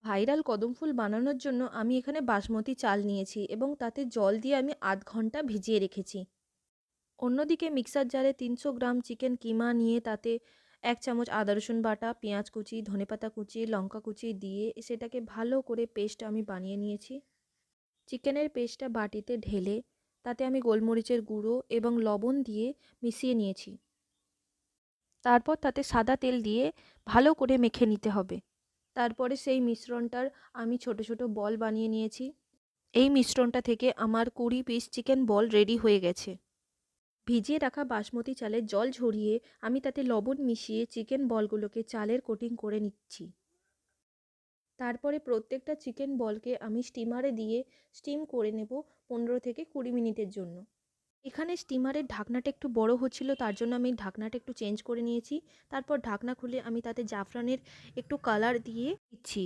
Viral কদম ফুল বানানোর জন্য আমি এখানে বাসমতি চাল নিয়েছি এবং তাতে জল দিয়ে আমি আধ ঘন্টা ভিজিয়ে রেখেছি। অন্যদিকে মিক্সার জারে ৩০০ গ্রাম চিকেন কিমা নিয়ে তাতে ১ চামচ আদা রসুন বাটা, পেঁয়াজ কুচি, ধনেপাতা কুচি, লঙ্কা কুচি দিয়ে সেটাকে ভালো করে পেস্ট আমি বানিয়ে নিয়েছি। চিকেনের পেস্টটা বাটিতে ঢেলে তাতে আমি গোলমরিচের গুঁড়ো এবং লবণ দিয়ে মিশিয়ে নিয়েছি। তারপর তাতে সাদা তেল দিয়ে ভালো করে মেখে নিতে হবে। তারপরে সেই মিশ্রণটার আমি ছোট ছোট বল বানিয়ে নিয়েছি। এই মিশ্রণটা থেকে আমার ২০ পিস চিকেন বল রেডি হয়ে গেছে। ভিজিয়ে রাখা বাসমতি চালের জল ঝরিয়ে আমি তাতে লবণ মিশিয়ে চিকেন বলগুলোকে চালের কোটিং করে নিচ্ছি। তারপরে প্রত্যেকটা চিকেন বলকে আমি স্টিমারে দিয়ে স্টিম করে নেব ১৫ থেকে ২০ মিনিটের জন্য। এখানে স্টিমারের ঢাকনাটা একটু বড় হচ্ছিল, তার জন্য আমি ঢাকনাটা একটু চেঞ্জ করে নিয়েছি। তারপর ঢাকনা খুলে আমি তাতে জাফরানের একটু কালার দিয়ে দিচ্ছি।